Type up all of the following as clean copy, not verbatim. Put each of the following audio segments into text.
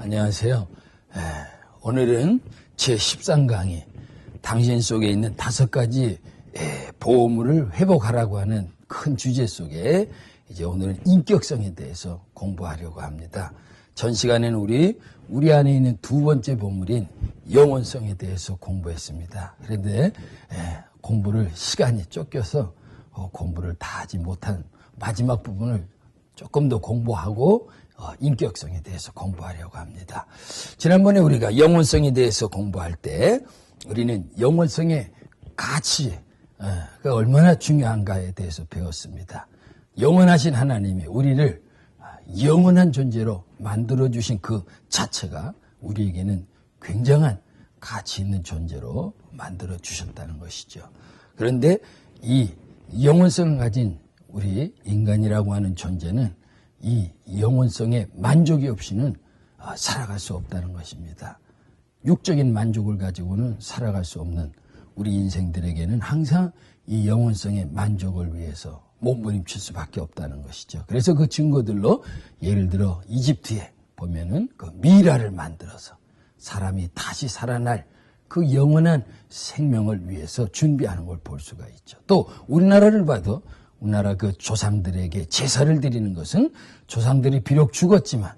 안녕하세요. 오늘은 제13강의 당신 속에 있는 5가지 보호물을 회복하라고 하는 큰 주제 속에 이제 오늘은 인격성에 대해서 공부하려고 합니다. 전 시간에는 우리 안에 있는 2번째 보물인 영혼성에 대해서 공부했습니다. 그런데 공부를 시간이 쫓겨서 공부를 다 하지 못한 마지막 부분을 조금 더 공부하고 인격성에 대해서 공부하려고 합니다. 지난번에 우리가 영혼성에 대해서 공부할 때 우리는 영혼성의 가치, 그 얼마나 중요한가에 대해서 배웠습니다. 영원하신 하나님이 우리를 영원한 존재로 만들어주신 그 자체가 우리에게는 굉장한 가치 있는 존재로 만들어주셨다는 것이죠. 그런데 이 영혼성을 가진 우리 인간이라고 하는 존재는 이 영혼성의 만족이 없이는 살아갈 수 없다는 것입니다. 육적인 만족을 가지고는 살아갈 수 없는 우리 인생들에게는 항상 이 영혼성의 만족을 위해서 몸부림칠 수밖에 없다는 것이죠. 그래서 그 증거들로 예를 들어 이집트에 보면은 그 미라를 만들어서 사람이 다시 살아날 그 영원한 생명을 위해서 준비하는 걸 볼 수가 있죠. 또 우리나라를 봐도 우리나라 그 조상들에게 제사를 드리는 것은 조상들이 비록 죽었지만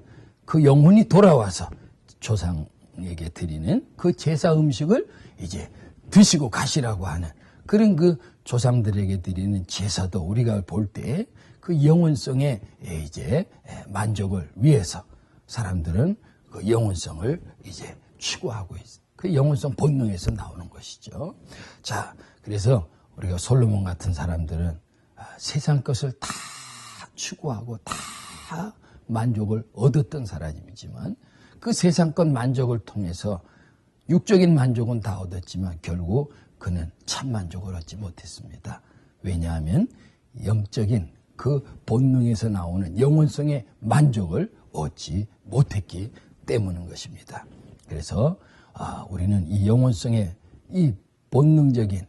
그 영혼이 돌아와서 조상에게 드리는 그 제사 음식을 이제 드시고 가시라고 하는 그런 그 조상들에게 드리는 제사도 우리가 볼 때 그 영혼성의 이제 만족을 위해서 사람들은 그 영혼성을 이제 추구하고 있어요. 그 영혼성 본능에서 나오는 것이죠. 자, 그래서 우리가 솔로몬 같은 사람들은 세상 것을 다 추구하고 다 만족을 얻었던 사람이지만 그 세상 것 만족을 통해서 육적인 만족은 다 얻었지만 결국 그는 참 만족을 얻지 못했습니다. 왜냐하면 영적인 그 본능에서 나오는 영혼성의 만족을 얻지 못했기 때문인 것입니다. 그래서 우리는 이 영혼성의 이 본능적인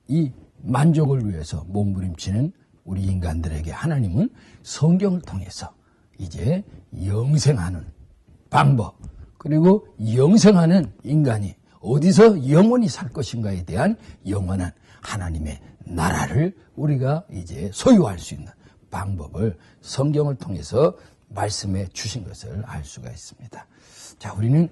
이 만족을 위해서 몸부림치는 우리 인간들에게 하나님은 성경을 통해서 이제 영생하는 방법 그리고 영생하는 인간이 어디서 영원히 살 것인가에 대한 영원한 하나님의 나라를 우리가 이제 소유할 수 있는 방법을 성경을 통해서 말씀해 주신 것을 알 수가 있습니다. 자, 우리는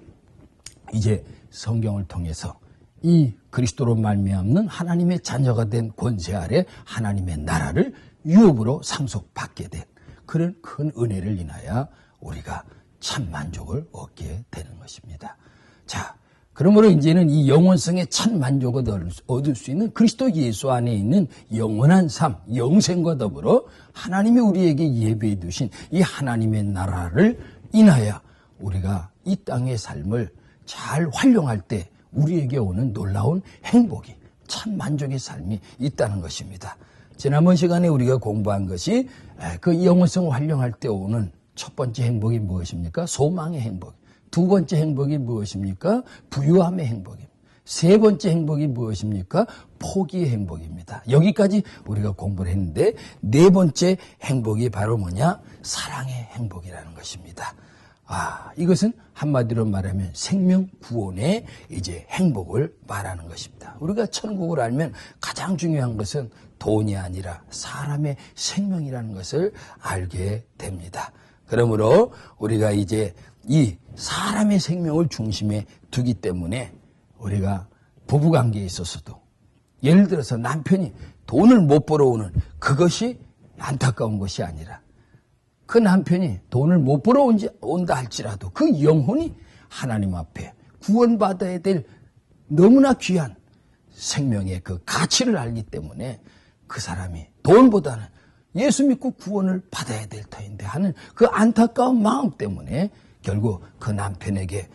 이제 성경을 통해서 이 그리스도로 말미암는 하나님의 자녀가 된 권세 아래 하나님의 나라를 유업으로 상속받게 된 그런 큰 은혜를 인하여 우리가 참 만족을 얻게 되는 것입니다. 자, 그러므로 이제는 이 영원성의 참 만족을 얻을 수 있는 그리스도 예수 안에 있는 영원한 삶, 영생과 더불어 하나님이 우리에게 예비해 두신 이 하나님의 나라를 인하여 우리가 이 땅의 삶을 잘 활용할 때 우리에게 오는 놀라운 행복이 참 만족의 삶이 있다는 것입니다. 지난번 시간에 우리가 공부한 것이 그 영혼성을 활용할 때 오는 첫 번째 행복이 무엇입니까? 소망의 행복. 두 번째 행복이 무엇입니까? 부유함의 행복입니다. 세 번째 행복이 무엇입니까? 포기의 행복입니다. 여기까지 우리가 공부를 했는데 네 번째 행복이 바로 뭐냐? 사랑의 행복이라는 것입니다. 이것은 한마디로 말하면 생명 구원의 이제 행복을 말하는 것입니다. 우리가 천국을 알면 가장 중요한 것은 돈이 아니라 사람의 생명이라는 것을 알게 됩니다. 그러므로 우리가 이제 이 사람의 생명을 중심에 두기 때문에 우리가 부부관계에 있어서도 예를 들어서 남편이 돈을 못 벌어오는 그것이 안타까운 것이 아니라 그 남편이 돈을 못 벌어온다 할지라도 그 영혼이 하나님 앞에 구원받아야 될 너무나 귀한 생명의 그 가치를 알기 때문에 그 사람이 돈보다는 예수 믿고 구원을 받아야 될 터인데 하는 그 안타까운 마음 때문에 결국 그 남편에게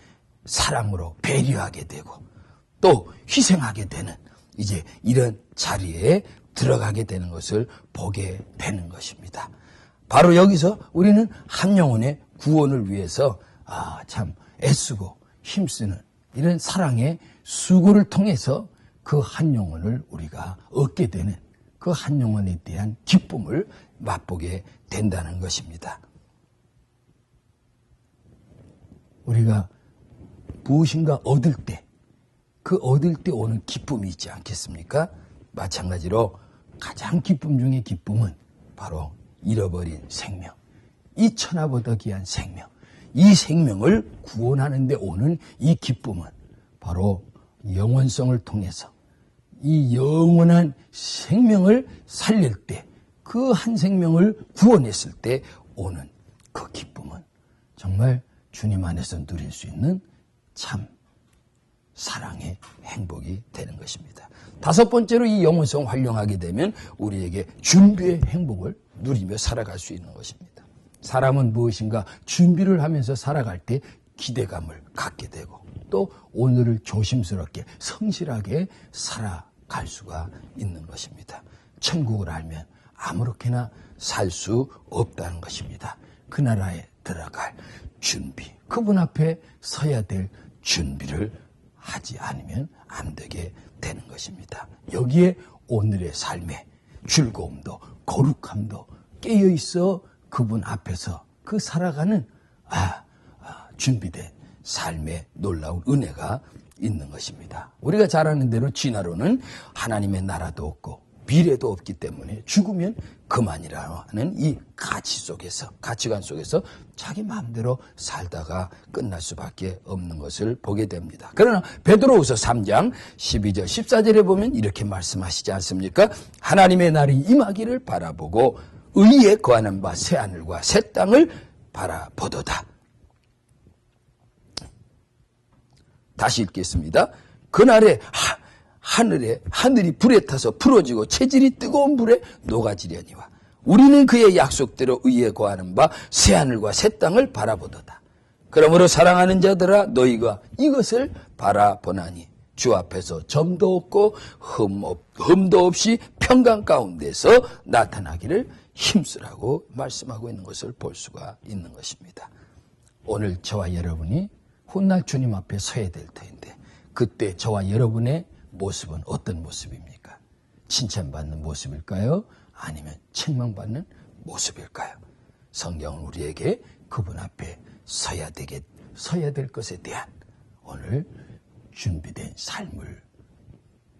사랑으로 배려하게 되고 또 희생하게 되는 이제 이런 자리에 들어가게 되는 것을 보게 되는 것입니다. 바로 여기서 우리는 한 영혼의 구원을 위해서 참 애쓰고 힘쓰는 이런 사랑의 수고를 통해서 그 한 영혼을 우리가 얻게 되는 그 한 영혼에 대한 기쁨을 맛보게 된다는 것입니다. 우리가 무엇인가 얻을 때, 그 얻을 때 오는 기쁨이 있지 않겠습니까? 마찬가지로 가장 기쁨 중의 기쁨은 바로 잃어버린 생명, 이 천하보다 귀한 생명, 이 생명을 구원하는 데 오는 이 기쁨은 바로 영원성을 통해서 이 영원한 생명을 살릴 때, 그 한 생명을 구원했을 때 오는 그 기쁨은 정말 주님 안에서 누릴 수 있는 참 사랑의 행복이 되는 것입니다. 다섯 번째로 이 영혼성 활용하게 되면 우리에게 준비의 행복을 누리며 살아갈 수 있는 것입니다. 사람은 무엇인가 준비를 하면서 살아갈 때 기대감을 갖게 되고 또 오늘을 조심스럽게 성실하게 살아갈 수가 있는 것입니다. 천국을 알면 아무렇게나 살 수 없다는 것입니다. 그 나라에 들어갈 준비, 그분 앞에 서야 될 준비를 하지 않으면 안 되게 되는 것입니다. 여기에 오늘의 삶의 즐거움도 거룩함도 깨어있어 그분 앞에서 그 살아가는 준비된 삶의 놀라운 은혜가 있는 것입니다. 우리가 잘 아는 대로 진화론은 하나님의 나라도 없고 미래도 없기 때문에 죽으면 그만이라는 이 가치관 속에서 자기 마음대로 살다가 끝날 수밖에 없는 것을 보게 됩니다. 그러나 베드로후서 3장 12절 14절에 보면 이렇게 말씀하시지 않습니까? 하나님의 날이 임하기를 바라보고 의에 거하는 바 새 하늘과 새 땅을 바라보도다. 다시 읽겠습니다. 그날에 하늘이 불에 타서 부러지고 체질이 뜨거운 불에 녹아지려니와 우리는 그의 약속대로 의에 거하는 바 새 하늘과 새 땅을 바라보도다. 그러므로 사랑하는 자들아 너희가 이것을 바라보나니 주 앞에서 점도 없고 흠도 없이 평강 가운데서 나타나기를 힘쓰라고 말씀하고 있는 것을 볼 수가 있는 것입니다. 오늘 저와 여러분이 훗날 주님 앞에 서야 될 터인데 그때 저와 여러분의 모습은 어떤 모습입니까? 칭찬받는 모습일까요? 아니면 책망받는 모습일까요? 성경은 우리에게 그분 앞에 서야 될 것에 대한 오늘 준비된 삶을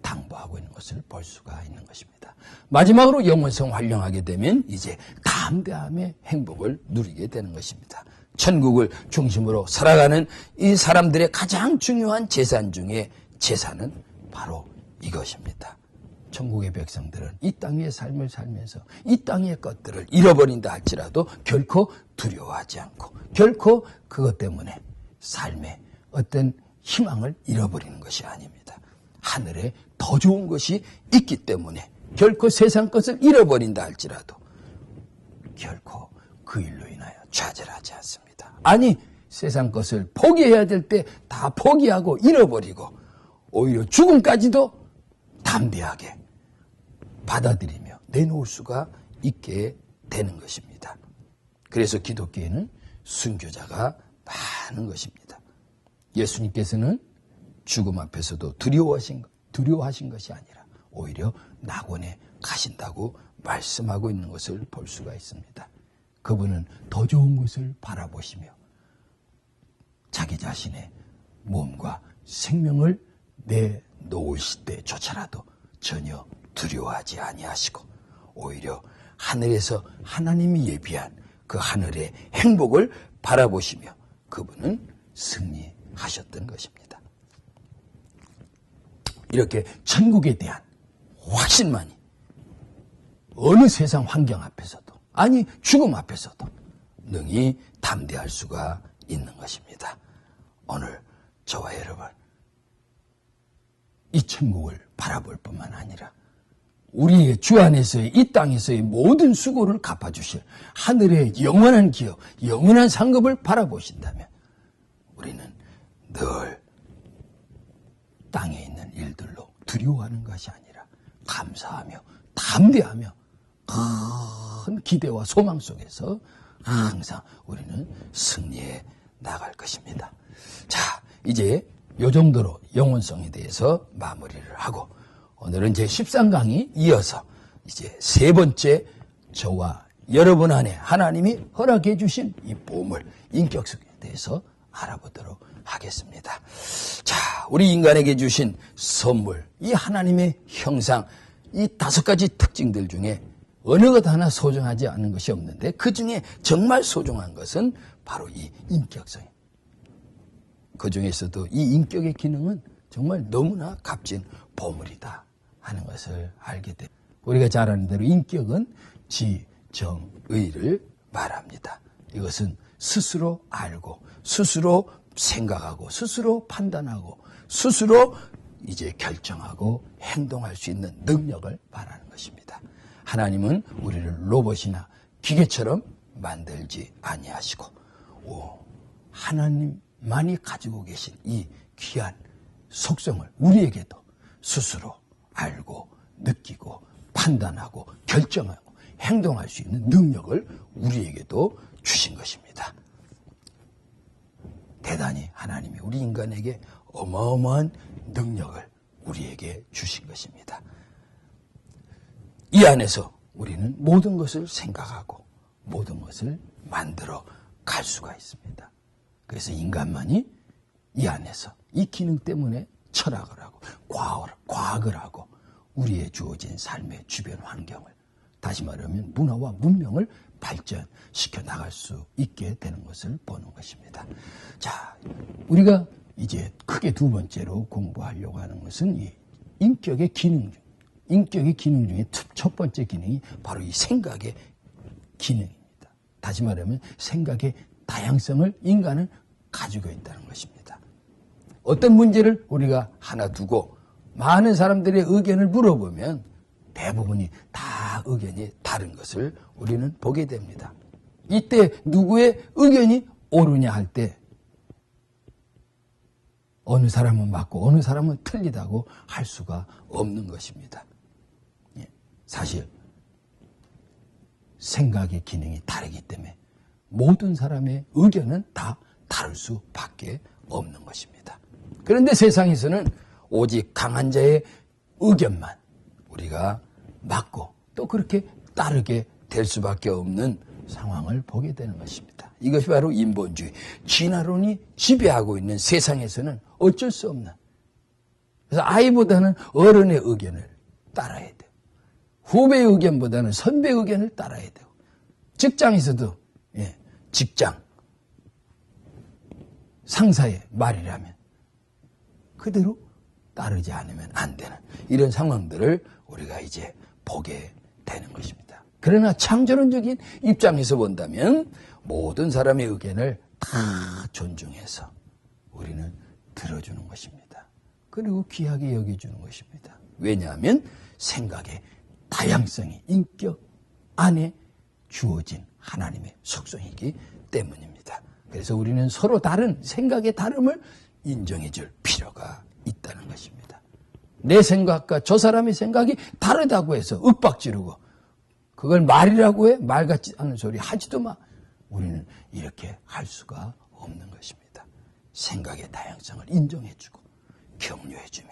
당부하고 있는 것을 볼 수가 있는 것입니다. 마지막으로 영원성 활용하게 되면 이제 담대함의 행복을 누리게 되는 것입니다. 천국을 중심으로 살아가는 이 사람들의 가장 중요한 재산 중에 재산은 바로 이것입니다. 천국의 백성들은 이 땅의 삶을 살면서 이 땅의 것들을 잃어버린다 할지라도 결코 두려워하지 않고 결코 그것 때문에 삶의 어떤 희망을 잃어버리는 것이 아닙니다. 하늘에 더 좋은 것이 있기 때문에 결코 세상 것을 잃어버린다 할지라도 결코 그 일로 인하여 좌절하지 않습니다. 아니 세상 것을 포기해야 될 때 다 포기하고 잃어버리고 오히려 죽음까지도 담대하게 받아들이며 내놓을 수가 있게 되는 것입니다. 그래서 기독교에는 순교자가 많은 것입니다. 예수님께서는 죽음 앞에서도 두려워하신 것이 아니라 오히려 낙원에 가신다고 말씀하고 있는 것을 볼 수가 있습니다. 그분은 더 좋은 것을 바라보시며 자기 자신의 몸과 생명을 내놓으실 때조차라도 전혀 두려워하지 아니하시고 오히려 하늘에서 하나님이 예비한 그 하늘의 행복을 바라보시며 그분은 승리하셨던 것입니다. 이렇게 천국에 대한 확신만이 어느 세상 환경 앞에서도 아니 죽음 앞에서도 능히 담대할 수가 있는 것입니다. 오늘 저와 여러분 이 천국을 바라볼 뿐만 아니라 우리의 주 안에서의 이 땅에서의 모든 수고를 갚아주실 하늘의 영원한 기업, 영원한 상급을 바라보신다면 우리는 늘 땅에 있는 일들로 두려워하는 것이 아니라 감사하며 담대하며 큰 기대와 소망 속에서 항상 우리는 승리해 나갈 것입니다. 자, 이제 이 정도로 영혼성에 대해서 마무리를 하고 오늘은 제 13강이 이어서 이제 세 번째 저와 여러분 안에 하나님이 허락해 주신 이 보물, 인격성에 대해서 알아보도록 하겠습니다. 자, 우리 인간에게 주신 선물, 이 하나님의 형상, 이 5가지 특징들 중에 어느 것 하나 소중하지 않은 것이 없는데 그 중에 정말 소중한 것은 바로 이 인격성이에요. 그 중에서도 이 인격의 기능은 정말 너무나 값진 보물이다 하는 것을 알게 됩니다. 우리가 잘 아는 대로 인격은 지정의를 말합니다. 이것은 스스로 알고 스스로 생각하고 스스로 판단하고 스스로 이제 결정하고 행동할 수 있는 능력을 말하는 것입니다. 하나님은 우리를 로봇이나 기계처럼 만들지 아니하시고 하나님만이 가지고 계신 이 귀한 속성을 우리에게도 스스로 알고 느끼고 판단하고 결정하고 행동할 수 있는 능력을 우리에게도 주신 것입니다. 대단히 하나님이 우리 인간에게 어마어마한 능력을 우리에게 주신 것입니다. 이 안에서 우리는 모든 것을 생각하고 모든 것을 만들어 갈 수가 있습니다. 그래서 인간만이 이 안에서 이 기능 때문에 철학을 하고 과학을 하고 우리의 주어진 삶의 주변 환경을, 다시 말하면 문화와 문명을 발전시켜 나갈 수 있게 되는 것을 보는 것입니다. 자, 우리가 이제 크게 두 번째로 공부하려고 하는 것은 이 인격의 기능 중에 첫 번째 기능이 바로 이 생각의 기능입니다. 다시 말하면 생각의 다양성을 인간은 가지고 있다는 것입니다. 어떤 문제를 우리가 하나 두고 많은 사람들의 의견을 물어보면 대부분이 다 의견이 다른 것을 우리는 보게 됩니다. 이때 누구의 의견이 옳으냐 할 때 어느 사람은 맞고 어느 사람은 틀리다고 할 수가 없는 것입니다. 사실 생각의 기능이 다르기 때문에 모든 사람의 의견은 다 다를 수밖에 없는 것입니다. 그런데 세상에서는 오직 강한 자의 의견만 우리가 맞고 또 그렇게 따르게 될 수밖에 없는 상황을 보게 되는 것입니다. 이것이 바로 인본주의, 진화론이 지배하고 있는 세상에서는 어쩔 수 없는, 그래서 아이보다는 어른의 의견을 따라야 돼요. 후배의 의견보다는 선배의 의견을 따라야 돼요. 직장에서도 직장 상사의 말이라면 그대로 따르지 않으면 안 되는 이런 상황들을 우리가 이제 보게 되는 것입니다. 그러나 창조론적인 입장에서 본다면 모든 사람의 의견을 다 존중해서 우리는 들어주는 것입니다. 그리고 귀하게 여겨주는 것입니다. 왜냐하면 생각의 다양성이 인격 안에 주어진 하나님의 속성이기 때문입니다. 그래서 우리는 서로 다른 생각의 다름을 인정해 줄 필요가 있다는 것입니다. 내 생각과 저 사람의 생각이 다르다고 해서 윽박지르고 그걸 말이라고 해? 말 같지 않은 소리 하지도 마. 우리는 이렇게 할 수가 없는 것입니다. 생각의 다양성을 인정해주고 격려해주며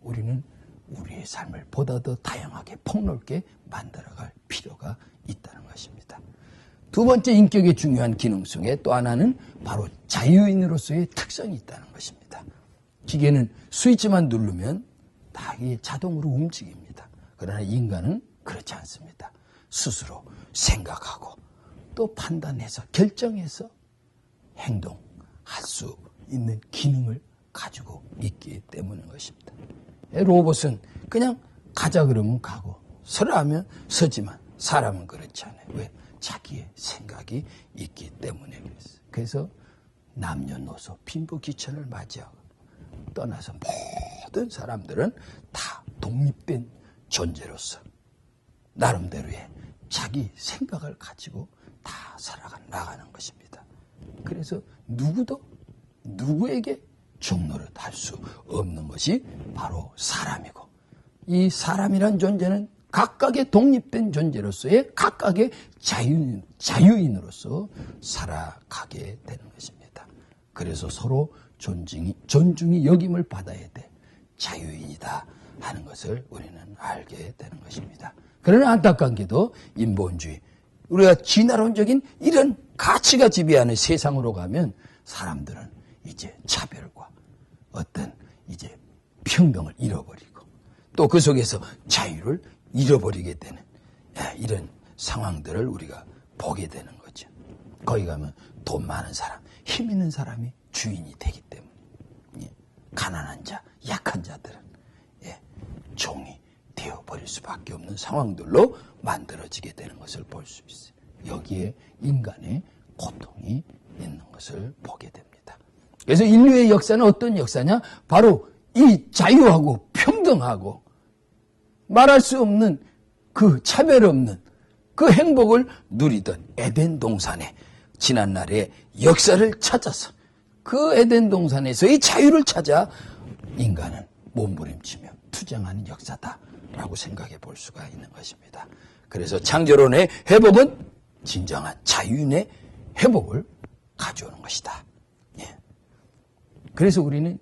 우리는 우리의 삶을 보다 더 다양하게 폭넓게 만들어갈 필요가 있다는 것입니다. 두 번째 인격의 중요한 기능 중에 또 하나는 바로 자유인으로서의 특성이 있다는 것입니다. 기계는 스위치만 누르면 다 이게 자동으로 움직입니다. 그러나 인간은 그렇지 않습니다. 스스로 생각하고 또 판단해서 결정해서 행동할 수 있는 기능을 가지고 있기 때문인 것입니다. 로봇은 그냥 가자 그러면 가고 서라 하면 서지만 사람은 그렇지 않아요. 왜? 자기의 생각이 있기 때문에 그랬어요. 그래서 남녀노소 빈부귀천을 맞이하고 떠나서 모든 사람들은 다 독립된 존재로서 나름대로의 자기 생각을 가지고 다 살아나가는 것입니다. 그래서 누구도 누구에게 종노릇 할 수 없는 것이 바로 사람이고 이 사람이란 존재는 각각의 독립된 존재로서의 각각의 자유인으로서 살아가게 되는 것입니다. 그래서 서로 존중이 여김을 받아야 돼 자유인이다 하는 것을 우리는 알게 되는 것입니다. 그러나 안타까운 게도 인본주의, 우리가 진화론적인 이런 가치가 지배하는 세상으로 가면 사람들은 이제 차별과 어떤 이제 평등을 잃어버리고 또 그 속에서 자유를 잃어버리게 되는 이런 상황들을 우리가 보게 되는 거죠. 거기 가면 돈 많은 사람, 힘 있는 사람이 주인이 되기 때문에 가난한 자, 약한 자들은 종이 되어버릴 수밖에 없는 상황들로 만들어지게 되는 것을 볼 수 있어요. 여기에 인간의 고통이 있는 것을 보게 됩니다. 그래서 인류의 역사는 어떤 역사냐? 바로 이 자유하고 평등하고 말할 수 없는 그 차별 없는 그 행복을 누리던 에덴 동산의 지난날의 역사를 찾아서 그 에덴 동산에서의 자유를 찾아 인간은 몸부림치며 투쟁하는 역사다라고 생각해 볼 수가 있는 것입니다. 그래서 창조론의 회복은 진정한 자유인의 회복을 가져오는 것이다. 그래서 우리는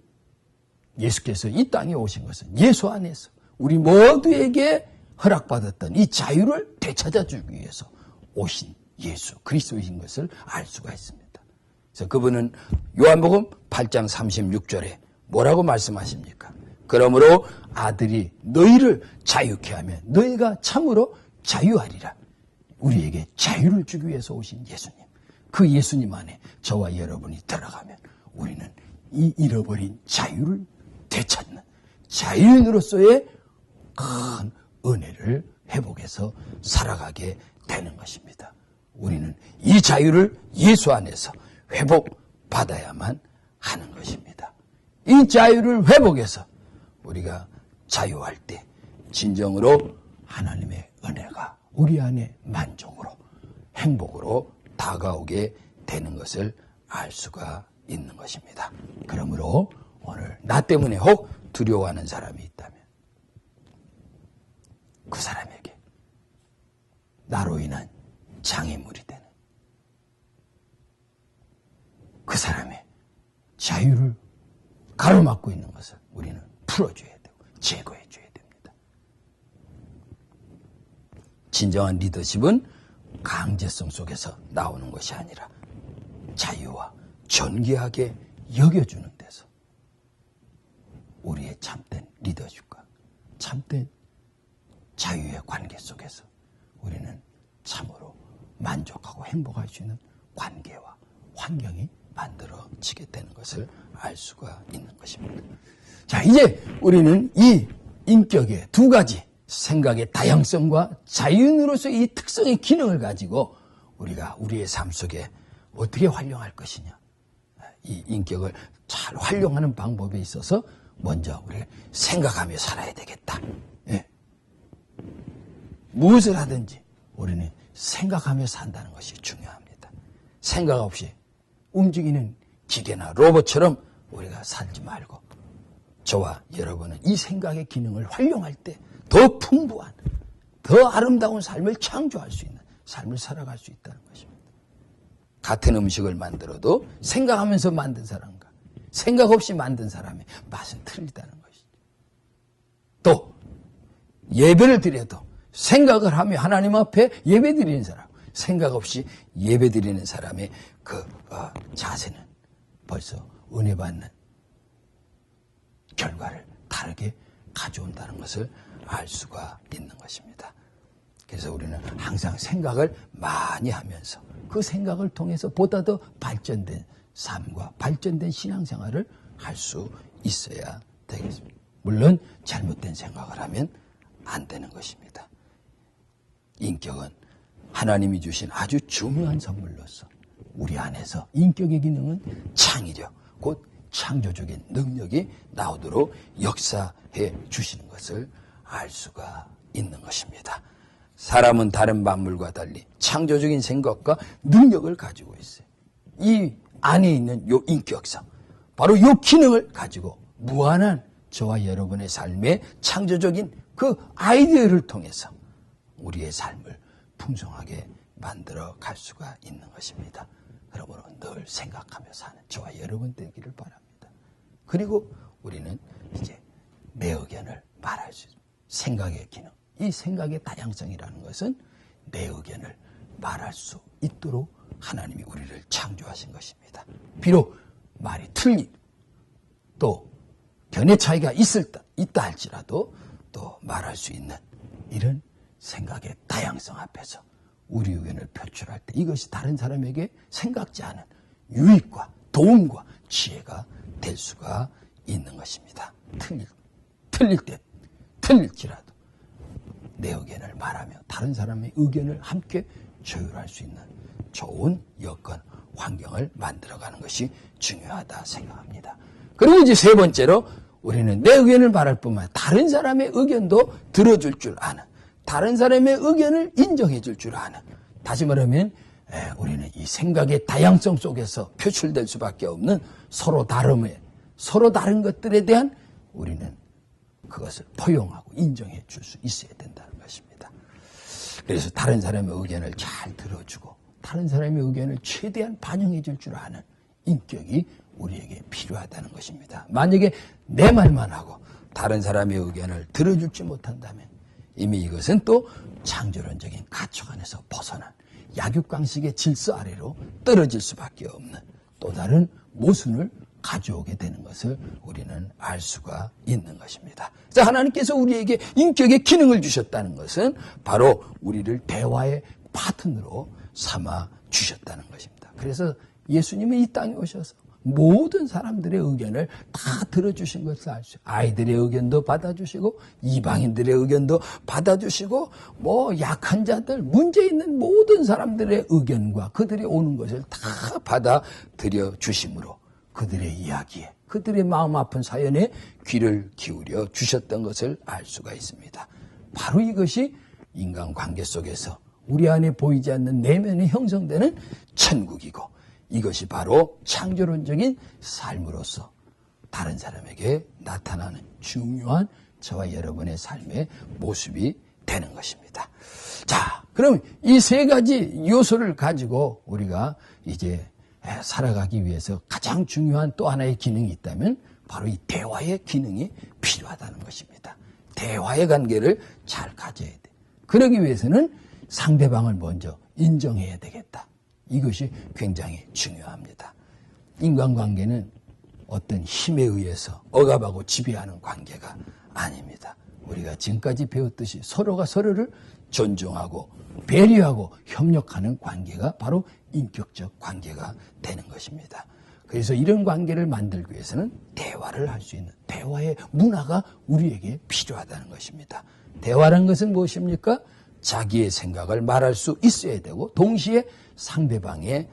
예수께서 이 땅에 오신 것은 예수 안에서 우리 모두에게 허락받았던 이 자유를 되찾아주기 위해서 오신 예수 그리스도이신 것을 알 수가 있습니다. 그래서 그분은 요한복음 8장 36절에 뭐라고 말씀하십니까? 그러므로 아들이 너희를 자유케 하면 너희가 참으로 자유하리라. 우리에게 자유를 주기 위해서 오신 예수님. 그 예수님 안에 저와 여러분이 들어가면 우리는 이 잃어버린 자유를 되찾는 자유인으로서의 큰 은혜를 회복해서 살아가게 되는 것입니다. 우리는 이 자유를 예수 안에서 회복받아야만 하는 것입니다. 이 자유를 회복해서 우리가 자유할 때 진정으로 하나님의 은혜가 우리 안에 만족으로 행복으로 다가오게 되는 것을 알 수가 있는 것입니다. 그러므로 오늘 나 때문에 혹 두려워하는 사람이 있다면 그 사람에게 나로 인한 장애물이 되는 그 사람의 자유를 가로막고 있는 것을 우리는 풀어줘야 되고 제거해줘야 됩니다. 진정한 리더십은 강제성 속에서 나오는 것이 아니라 자유와 존귀하게 여겨주는 데서 우리의 참된 리더십과 참된 자유의 관계 속에서 우리는 참으로 만족하고 행복할 수 있는 관계와 환경이 만들어지게 되는 것을 알 수가 있는 것입니다. 자, 이제 우리는 이 인격의 두 가지 생각의 다양성과 자유인으로서 이 특성의 기능을 가지고 우리가 우리의 삶 속에 어떻게 활용할 것이냐. 이 인격을 잘 활용하는 방법에 있어서 먼저 우리가 생각하며 살아야 되겠다. 무엇을 하든지 우리는 생각하며 산다는 것이 중요합니다. 생각 없이 움직이는 기계나 로봇처럼 우리가 살지 말고 저와 여러분은 이 생각의 기능을 활용할 때 더 풍부한, 더 아름다운 삶을 창조할 수 있는 삶을 살아갈 수 있다는 것입니다. 같은 음식을 만들어도 생각하면서 만든 사람과 생각 없이 만든 사람의 맛은 틀리다는 것이죠. 또 예배를 드려도 생각을 하며 하나님 앞에 예배 드리는 사람, 생각 없이 예배 드리는 사람의 그 자세는 벌써 은혜 받는 결과를 다르게 가져온다는 것을 알 수가 있는 것입니다. 그래서 우리는 항상 생각을 많이 하면서 그 생각을 통해서 보다 더 발전된 삶과 발전된 신앙생활을 할 수 있어야 되겠습니다. 물론 잘못된 생각을 하면 안 되는 것입니다. 인격은 하나님이 주신 아주 중요한 선물로서 우리 안에서 인격의 기능은 창의력, 곧 창조적인 능력이 나오도록 역사해 주시는 것을 알 수가 있는 것입니다. 사람은 다른 만물과 달리 창조적인 생각과 능력을 가지고 있어요. 이 안에 있는 요 인격성, 바로 요 기능을 가지고 무한한 저와 여러분의 삶의 창조적인 그 아이디어를 통해서 우리의 삶을 풍성하게 만들어 갈 수가 있는 것입니다. 여러분은 늘 생각하며 사는 저와 여러분 되기를 바랍니다. 그리고 우리는 이제 내 의견을 말할 수 있습니다. 생각의 기능, 이 생각의 다양성이라는 것은 내 의견을 말할 수 있도록 하나님이 우리를 창조하신 것입니다. 비록 말이 틀린 또 견해 차이가 있다 할지라도 또 말할 수 있는 이런 생각의 다양성 앞에서 우리 의견을 표출할 때 이것이 다른 사람에게 생각지 않은 유익과 도움과 지혜가 될 수가 있는 것입니다. 틀릴 때 틀릴지라도 내 의견을 말하며 다른 사람의 의견을 함께 조율할 수 있는 좋은 여건, 환경을 만들어가는 것이 중요하다 생각합니다. 그리고 이제 세 번째로 우리는 내 의견을 말할 뿐만 아니라 다른 사람의 의견도 들어줄 줄 아는, 다른 사람의 의견을 인정해 줄 줄 아는, 다시 말하면 우리는 이 생각의 다양성 속에서 표출될 수밖에 없는 서로 다른 것들에 대한 우리는 그것을 포용하고 인정해 줄 수 있어야 된다는 것입니다. 그래서 다른 사람의 의견을 잘 들어주고 다른 사람의 의견을 최대한 반영해 줄 줄 아는 인격이 우리에게 필요하다는 것입니다. 만약에 내 말만 하고 다른 사람의 의견을 들어주지 못한다면 이미 이것은 또 창조론적인 가축 안에서 벗어난 약육강식의 질서 아래로 떨어질 수밖에 없는 또 다른 모순을 가져오게 되는 것을 우리는 알 수가 있는 것입니다. 자, 하나님께서 우리에게 인격의 기능을 주셨다는 것은 바로 우리를 대화의 파트너로 삼아 주셨다는 것입니다. 그래서 예수님이 이 땅에 오셔서 모든 사람들의 의견을 다 들어주신 것을 알 수 있어요. 아이들의 의견도 받아주시고 이방인들의 의견도 받아주시고 약한 자들, 문제 있는 모든 사람들의 의견과 그들이 오는 것을 다 받아들여 주심으로 그들의 이야기에, 그들의 마음 아픈 사연에 귀를 기울여 주셨던 것을 알 수가 있습니다. 바로 이것이 인간관계 속에서 우리 안에 보이지 않는 내면이 형성되는 천국이고 이것이 바로 창조론적인 삶으로서 다른 사람에게 나타나는 중요한 저와 여러분의 삶의 모습이 되는 것입니다. 자, 그럼 이 세 가지 요소를 가지고 우리가 이제 살아가기 위해서 가장 중요한 또 하나의 기능이 있다면 바로 이 대화의 기능이 필요하다는 것입니다. 대화의 관계를 잘 가져야 돼. 그러기 위해서는 상대방을 먼저 인정해야 되겠다. 이것이 굉장히 중요합니다. 인간관계는 어떤 힘에 의해서 억압하고 지배하는 관계가 아닙니다. 우리가 지금까지 배웠듯이 서로가 서로를 존중하고 배려하고 협력하는 관계가 바로 인격적 관계가 되는 것입니다. 그래서 이런 관계를 만들기 위해서는 대화를 할 수 있는 대화의 문화가 우리에게 필요하다는 것입니다. 대화란 것은 무엇입니까? 자기의 생각을 말할 수 있어야 되고 동시에 상대방의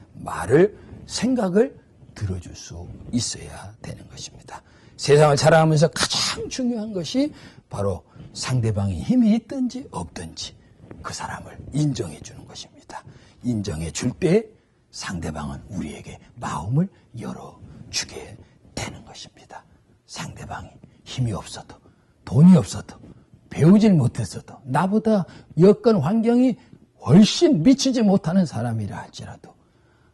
생각을 들어줄 수 있어야 되는 것입니다. 세상을 살아가면서 가장 중요한 것이 바로 상대방이 힘이 있든지 없든지 그 사람을 인정해 주는 것입니다. 인정해 줄 때 상대방은 우리에게 마음을 열어주게 되는 것입니다. 상대방이 힘이 없어도 돈이 없어도 배우질 못했어도 나보다 여건 환경이 훨씬 미치지 못하는 사람이라 할지라도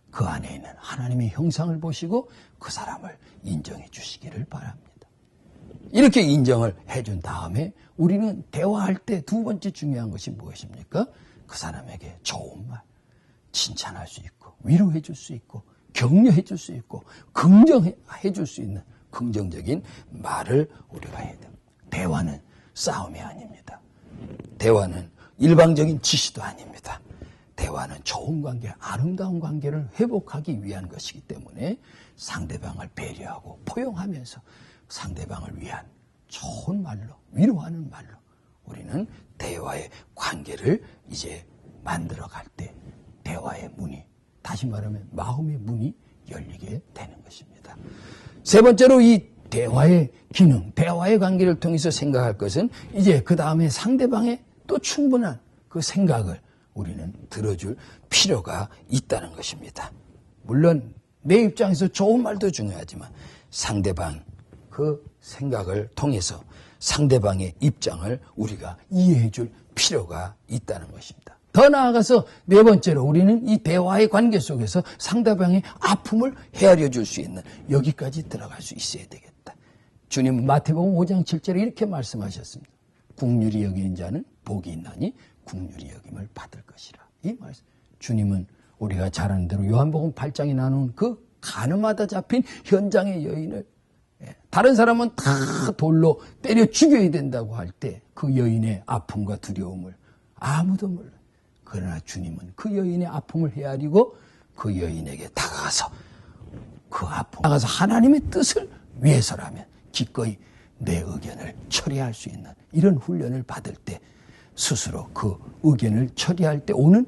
그 안에 있는 하나님의 형상을 보시고 그 사람을 인정해 주시기를 바랍니다. 이렇게 인정을 해준 다음에 우리는 대화할 때 두 번째 중요한 것이 무엇입니까? 그 사람에게 좋은 말, 칭찬할 수 있고 위로해 줄 수 있고 격려해 줄 수 있고 긍정해 줄 수 있는 긍정적인 말을 우리가 해야 됩니다. 대화는 싸움이 아닙니다. 대화는 일방적인 지시도 아닙니다. 대화는 좋은 관계, 아름다운 관계를 회복하기 위한 것이기 때문에 상대방을 배려하고 포용하면서 상대방을 위한 좋은 말로, 위로하는 말로 우리는 대화의 관계를 이제 만들어갈 때 대화의 문이, 다시 말하면 마음의 문이 열리게 되는 것입니다. 세 번째로 이 대화의 기능, 대화의 관계를 통해서 생각할 것은 이제 그 다음에 상대방의 또 충분한 그 생각을 우리는 들어줄 필요가 있다는 것입니다. 물론 내 입장에서 좋은 말도 중요하지만 상대방 그 생각을 통해서 상대방의 입장을 우리가 이해해 줄 필요가 있다는 것입니다. 더 나아가서 네 번째로 우리는 이 대화의 관계 속에서 상대방의 아픔을 헤아려 줄 수 있는 여기까지 들어갈 수 있어야 되겠다. 주님은 마태복음 5장 7절에 이렇게 말씀하셨습니다. 긍휼히 여기는 자는 복이 있나니 긍휼히 여김을 받을 것이라. 이 말씀. 주님은 우리가 잘 아는 대로 요한복음 8장에 나눈 그 가늠하다 잡힌 현장의 여인을 다른 사람은 다 돌로 때려 죽여야 된다고 할 때 그 여인의 아픔과 두려움을 아무도 몰라. 그러나 주님은 그 여인의 아픔을 헤아리고 그 여인에게 다가가서 그 아픔 다가가서 하나님의 뜻을 위해서라면 기꺼이 내 의견을 처리할 수 있는 이런 훈련을 받을 때 스스로 그 의견을 처리할 때 오는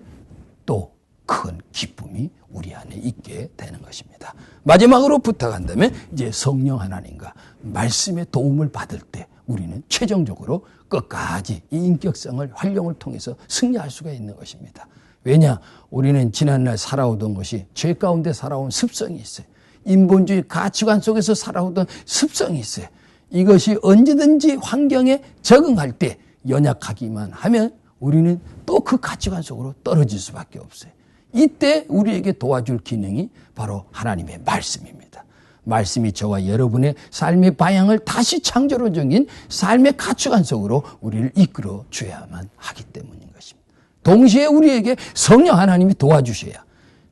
또 큰 기쁨이 우리 안에 있게 되는 것입니다. 마지막으로 부탁한다면 이제 성령 하나님과 말씀의 도움을 받을 때 우리는 최종적으로 끝까지 이 인격성을 활용을 통해서 승리할 수가 있는 것입니다. 왜냐? 우리는 지난날 살아오던 것이 죄 가운데 살아온 습성이 있어요. 인본주의 가치관 속에서 살아오던 습성이 있어요. 이것이 언제든지 환경에 적응할 때 연약하기만 하면 우리는 또 그 가치관 속으로 떨어질 수밖에 없어요. 이때 우리에게 도와줄 기능이 바로 하나님의 말씀입니다. 말씀이 저와 여러분의 삶의 방향을 다시 창조론적인 삶의 가치관 속으로 우리를 이끌어 줘야만 하기 때문인 것입니다. 동시에 우리에게 성령 하나님이 도와주셔야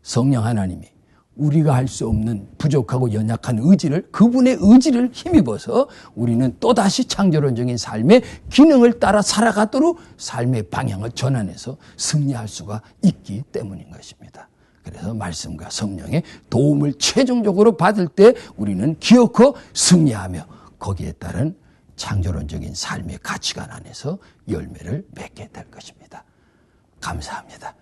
성령 하나님이 우리가 할 수 없는 부족하고 연약한 의지를 그분의 의지를 힘입어서 우리는 또다시 창조론적인 삶의 기능을 따라 살아가도록 삶의 방향을 전환해서 승리할 수가 있기 때문인 것입니다. 그래서 말씀과 성령의 도움을 최종적으로 받을 때 우리는 기어코 승리하며 거기에 따른 창조론적인 삶의 가치관 안에서 열매를 맺게 될 것입니다. 감사합니다.